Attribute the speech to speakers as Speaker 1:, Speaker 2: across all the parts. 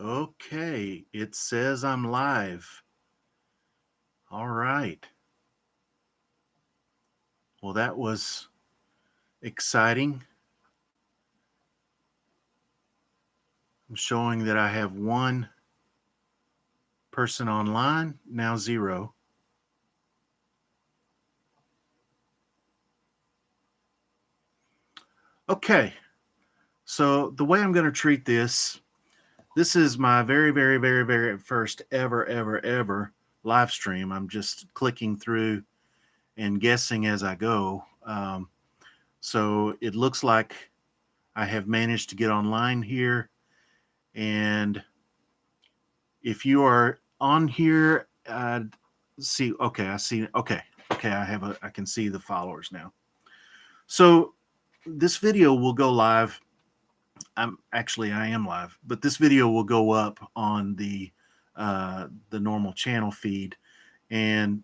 Speaker 1: Okay, it says I'm live. All right. Well, that was exciting. I'm showing that I have one person online, now zero. Okay, so the way I'm going to treat this is my very first ever live stream. I'm just clicking through and guessing as I go. So it looks like I have managed to get online here. And if you are on here, see, okay, I see, okay, I can see the followers now. So this video will go live. I am live, but this video will go up on the normal channel feed. And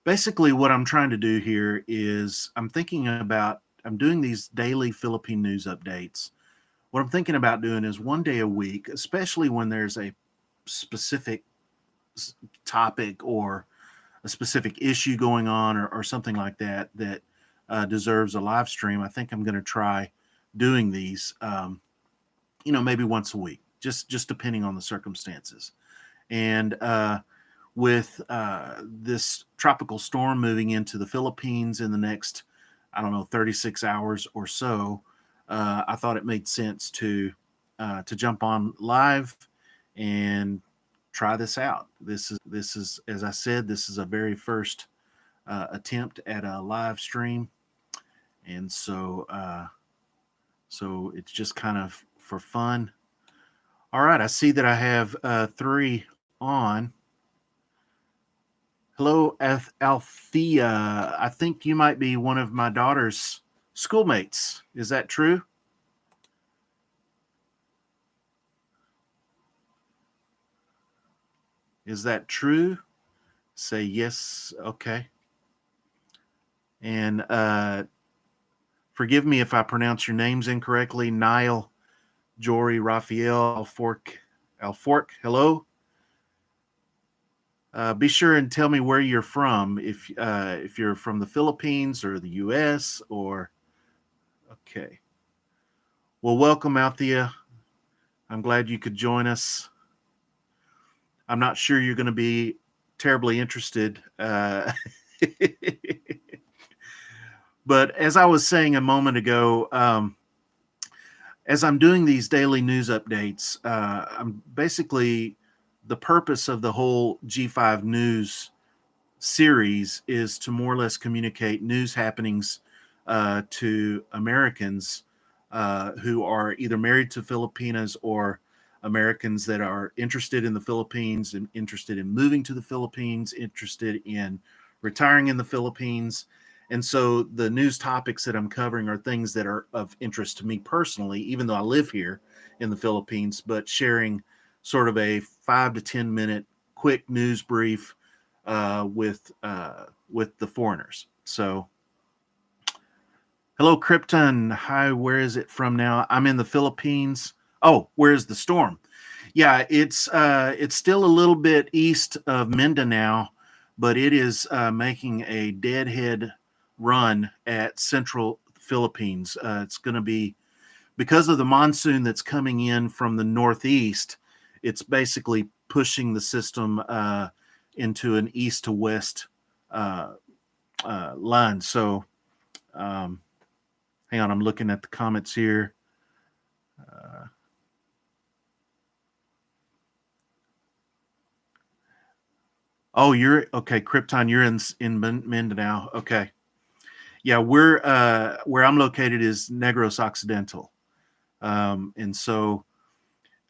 Speaker 1: basically, what I'm trying to do here is I'm doing these daily Philippine news updates. What I'm thinking about doing is one day a week, especially when there's a specific topic or a specific issue going on or something like that that deserves a live stream. I think I'm going to try doing these, maybe once a week, just depending on the circumstances. And with this tropical storm moving into the Philippines in the next, I don't know, 36 hours or so, I thought it made sense to jump on live and try this out. This is, as I said, this is a very first attempt at a live stream, and so it's just kind of for fun. All right, I see that I have three on. Hello, Althea. I think you might be one of my daughter's schoolmates. Is that true? Is that true? Say yes. Okay. And forgive me if I pronounce your names incorrectly. Niall, Jory, Raphael, Alfork. Hello. Be sure and tell me where you're from. If you're from the Philippines or the U.S. or okay. Well, welcome, Althea. I'm glad you could join us. I'm not sure you're going to be terribly interested. But as I was saying a moment ago, as I'm doing these daily news updates, I'm basically the purpose of the whole G5 News series is to more or less communicate news happenings to Americans who are either married to Filipinas or Americans that are interested in the Philippines and interested in moving to the Philippines, interested in retiring in the Philippines. And so the news topics that I'm covering are things that are of interest to me personally, even though I live here in the Philippines, but sharing sort of a 5 to 10 minute quick news brief with the foreigners. So, hello, Krypton. Hi, where is it from now? I'm in the Philippines. Oh, where's the storm? Yeah, it's still a little bit east of Mindanao, but it is making a deadhead run at central Philippines. It's going to be because of the monsoon that's coming in from the northeast. It's basically pushing the system into an east to west uh, line. So, um, hang on, I'm looking at the comments here. Uh, oh, you're okay, Krypton. You're in Mindanao. Okay, yeah, we're where I'm located is Negros Occidental, and so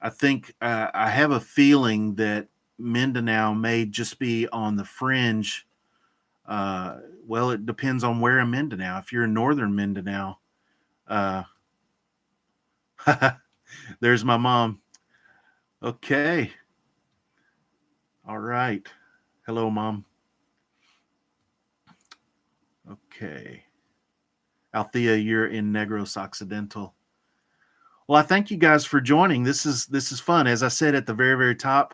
Speaker 1: I think I have a feeling that Mindanao may just be on the fringe. Well, it depends on where in Mindanao. If you're in northern Mindanao, uh, there's my mom. Okay. All right. Hello, mom. Okay. Althea, you're in Negros Occidental. Well, I thank you guys for joining. This is fun. As I said at the very, very top,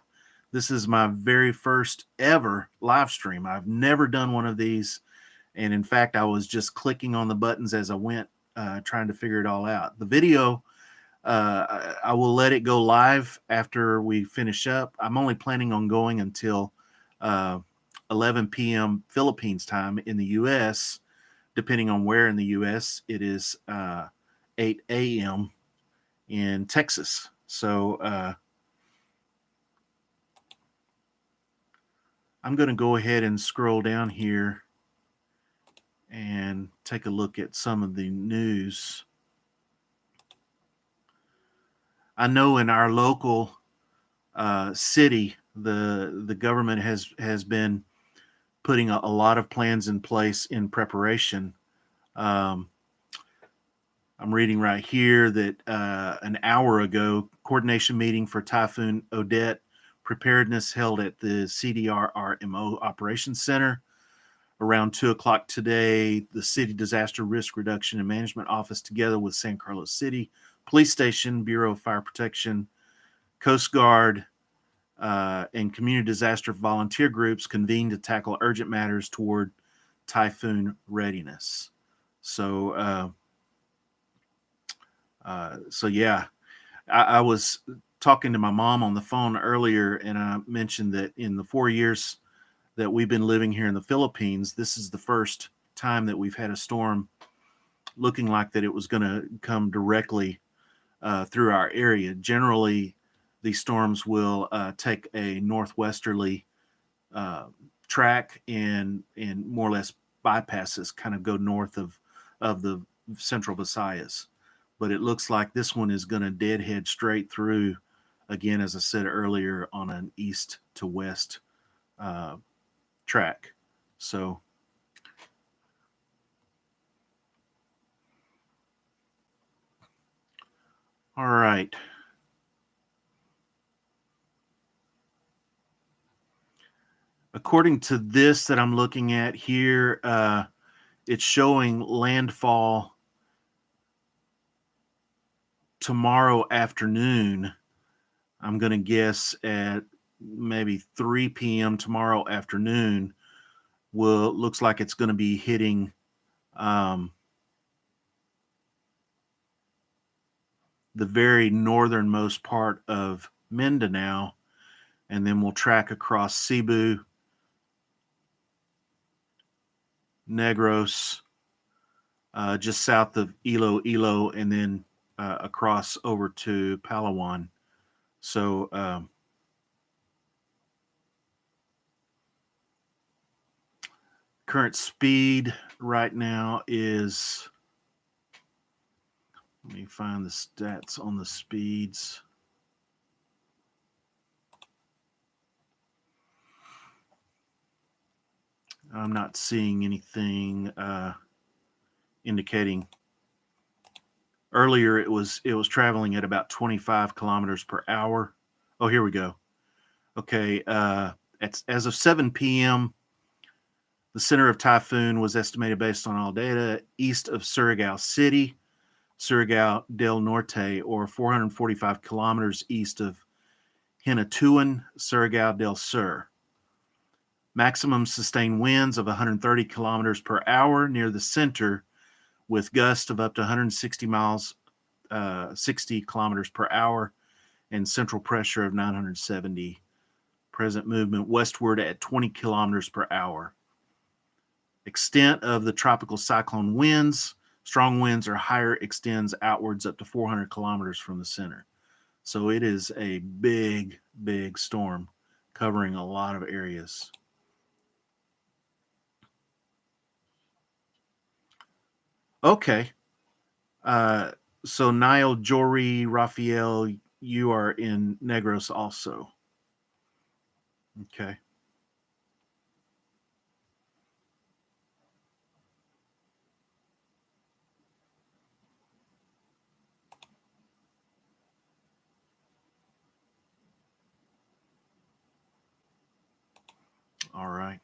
Speaker 1: this is my very first ever live stream. I've never done one of these. And in fact, I was just clicking on the buttons as I went, trying to figure it all out. The video, I will let it go live after we finish up. I'm only planning on going until uh, 11 p.m. Philippines time. In the U.S., depending on where in the U.S., it is 8 a.m. in Texas. So I'm going to go ahead and scroll down here and take a look at some of the news. I know in our local city, the government has been putting a lot of plans in place in preparation. Um, I'm reading right here that an hour ago, coordination meeting for Typhoon Odette preparedness held at the CDRRMO Operations Center. Around 2 o'clock today, the City Disaster Risk Reduction and Management Office, together with San Carlos City Police Station, Bureau of Fire Protection, Coast Guard, and community disaster volunteer groups, convened to tackle urgent matters toward typhoon readiness. So, yeah, I was talking to my mom on the phone earlier, and I mentioned that in the 4 years that we've been living here in the Philippines, this is the first time that we've had a storm looking like that it was going to come directly through our area. Generally, these storms will take a northwesterly uh, track and more or less bypasses, kind of go north of the central Visayas. But it looks like this one is going to deadhead straight through, again, as I said earlier, on an east to west uh, track. So, all right. According to this that I'm looking at here, it's showing landfall tomorrow afternoon. I'm going to guess at maybe 3 p.m. tomorrow afternoon. Looks like it's going to be hitting um, the very northernmost part of Mindanao, and then we'll track across Cebu, Negros, just south of Iloilo, and then across over to Palawan. So current speed right now is, let me find the stats on the speeds. I'm not seeing anything indicating. Earlier, it was traveling at about 25 kilometers per hour. Oh, here we go. Okay, as of 7 p.m., the center of typhoon was estimated based on all data east of Surigao City, Surigao del Norte, or 445 kilometers east of Hinatuan, Surigao del Sur. Maximum sustained winds of 130 kilometers per hour near the center, with gusts of up to 160 miles, 60 kilometers per hour, and central pressure of 970. Present movement westward at 20 kilometers per hour. Extent of the tropical cyclone winds. Strong winds or higher extends outwards up to 400 kilometers from the center. So it is a big, big storm covering a lot of areas. Okay. Uh, so Niall, Jory, Raphael, you are in Negros also. Okay. All right.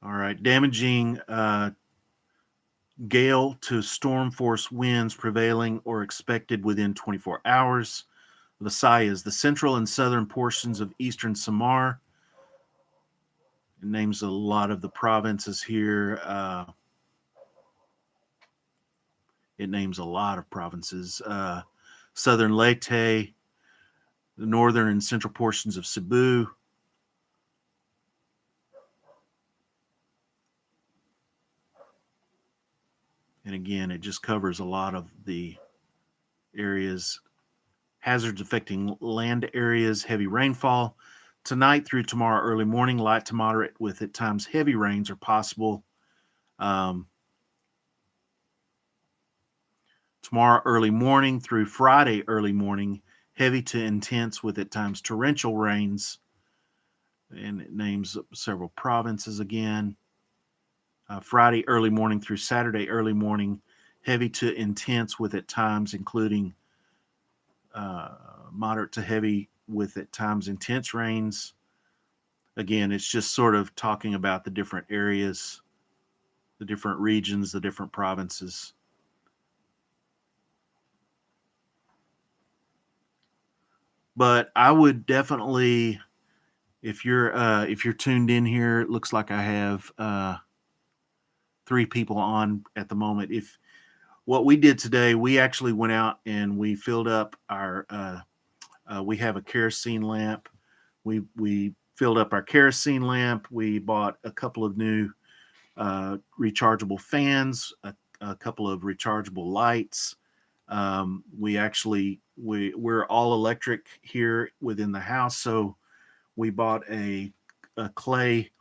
Speaker 1: All right, damaging gale to storm force winds prevailing or expected within 24 hours. Visayas, the central and southern portions of eastern Samar. It names a lot of the provinces here. It names a lot of provinces. Southern Leyte, the northern and central portions of Cebu. And again, it just covers a lot of the areas. Hazards affecting land areas, heavy rainfall. Tonight through tomorrow early morning, light to moderate with at times heavy rains are possible. Tomorrow early morning through Friday early morning, heavy to intense with at times torrential rains. And it names several provinces again. Friday early morning through Saturday early morning, heavy to intense with at times including moderate to heavy with at times intense rains. Again, it's just sort of talking about the different areas, the different regions, the different provinces. But I would definitely, if you're tuned in here, it looks like I have 3 people on at the moment. If what we did today, we actually went out and we filled up our. We have a kerosene lamp. We filled up our kerosene lamp. We bought a couple of new rechargeable fans, a couple of rechargeable lights. We're all electric here within the house, so we bought a clay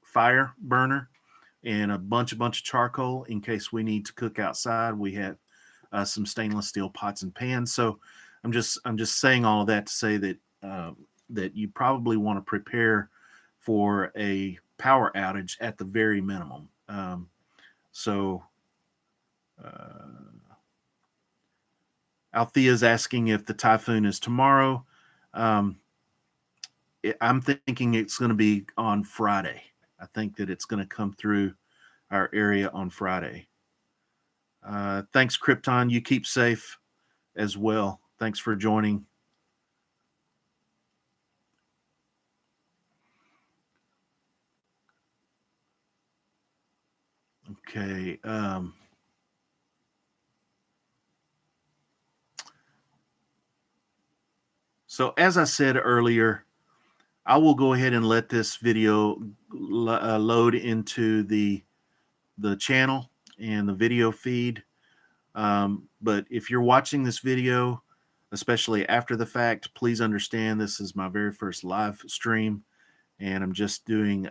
Speaker 1: fire burner and a bunch of charcoal in case we need to cook outside. We have some stainless steel pots and pans. So I'm just saying all of that to say that that you probably want to prepare for a power outage at the very minimum. So Althea's asking if the typhoon is tomorrow. Um, I'm thinking it's going to be on Friday. I think that it's going to come through our area on Friday. Thanks, Krypton. You keep safe as well. Thanks for joining. Okay. So as I said earlier, I will go ahead and let this video load into the channel and the video feed. But if you're watching this video, especially after the fact, please understand this is my very first live stream, and I'm just doing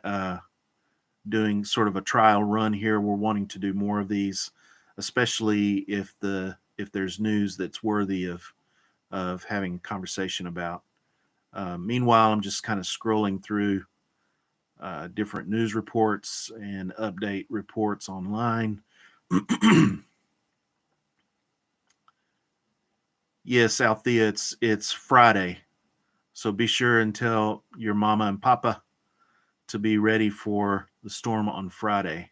Speaker 1: sort of a trial run here. We're wanting to do more of these, especially if there's news that's worthy of having a conversation about. Meanwhile, I'm just kind of scrolling through different news reports and update reports online. Yes, Althea, it's Friday, so be sure and tell your mama and papa to be ready for the storm on Friday.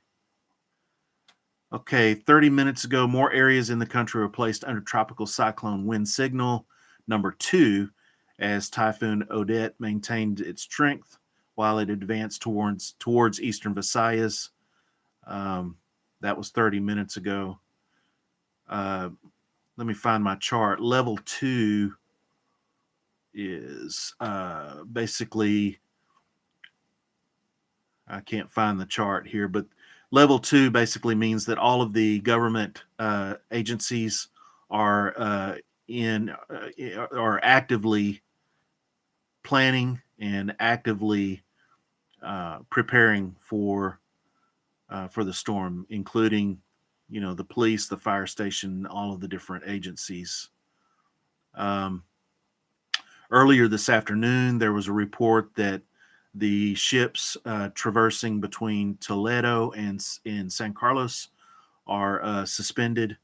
Speaker 1: Okay, 30 minutes ago, more areas in the country were placed under tropical cyclone wind signal number 2 as Typhoon Odette maintained its strength while it advanced towards eastern Visayas. That was 30 minutes ago. Let me find my chart. Level 2 is basically, I can't find the chart here, but level 2 basically means that all of the government agencies are are actively planning and actively preparing for the storm, including, the police, the fire station, all of the different agencies. Earlier this afternoon, there was a report that the ships traversing between Toledo and San Carlos are suspended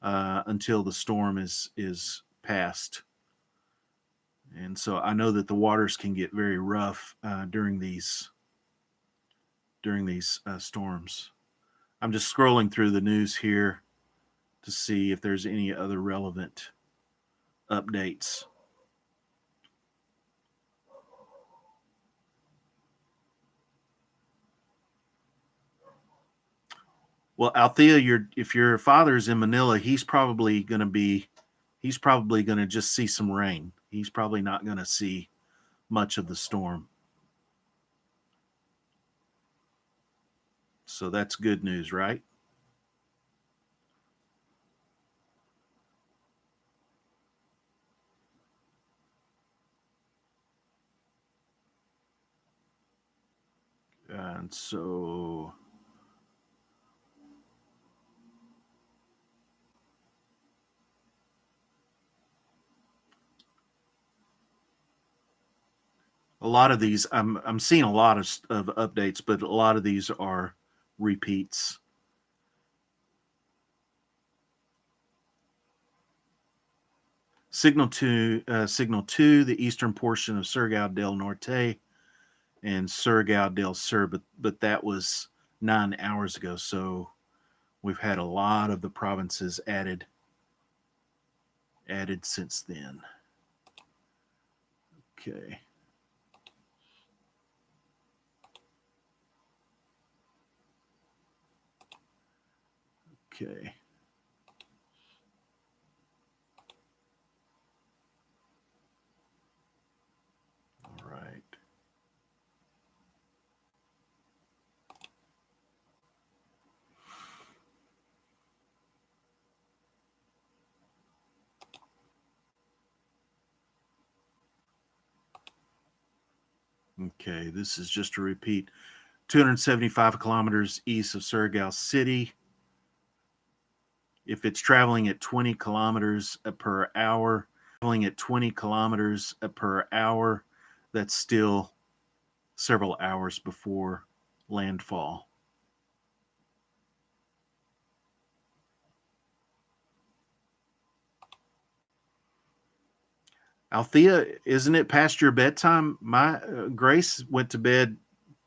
Speaker 1: until the storm is past. And so I know that the waters can get very rough during these storms. I'm just scrolling through the news here to see if there's any other relevant updates. Well, Althea, if your father's in Manila, he's probably going to just see some rain. He's probably not going to see much of the storm. So that's good news, right? And so a lot of these, I'm seeing a lot of updates, but a lot of these are repeats. Signal 2, the eastern portion of Surigao del Norte and Surigao del Sur, but that was 9 hours ago. So we've had a lot of the provinces added since then. Okay. Okay. All right. Okay, this is just a repeat. 275 kilometers east of Surigao City. If it's traveling at 20 kilometers per hour, that's still several hours before landfall. Althea, isn't it past your bedtime? My Grace went to bed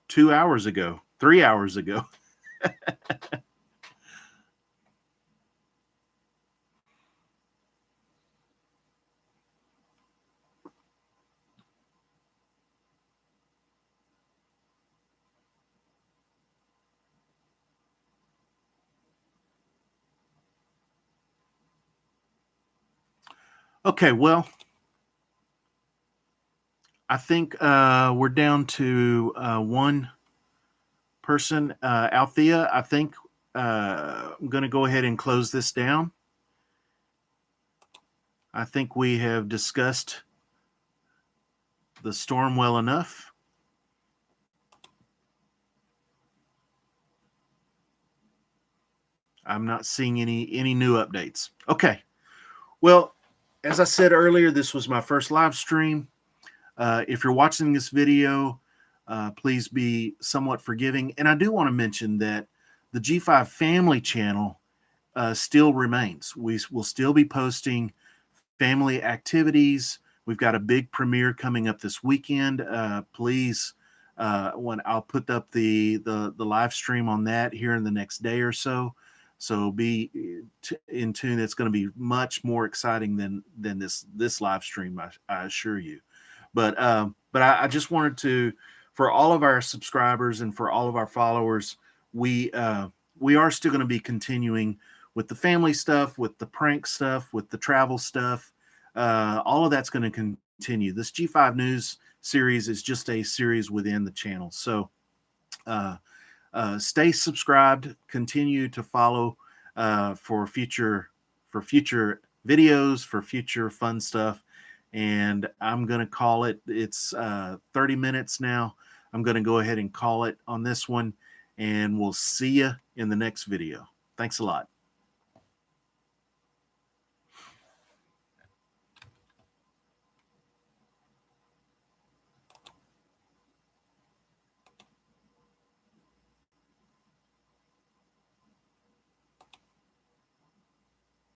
Speaker 1: 2 hours ago, 3 hours ago. Okay, well, I think we're down to one person. Althea, I think I'm going to go ahead and close this down. I think we have discussed the storm well enough. I'm not seeing any new updates. Okay. Well, as I said earlier, this was my first live stream. If you're watching this video, please be somewhat forgiving. And I do want to mention that the G5 family channel still remains. We will still be posting family activities. We've got a big premiere coming up this weekend. Please, when I'll put up the live stream on that here in the next day or so. So be in tune. It's going to be much more exciting than this live stream. I assure you. But I just wanted to, for all of our subscribers and for all of our followers, we are still going to be continuing with the family stuff, with the prank stuff, with the travel stuff. All of that's going to continue. This G5 News series is just a series within the channel. So stay subscribed, continue to follow for future videos, for future fun stuff. And I'm going to call it. It's 30 minutes now. I'm going to go ahead and call it on this one, and we'll see you in the next video. Thanks a lot.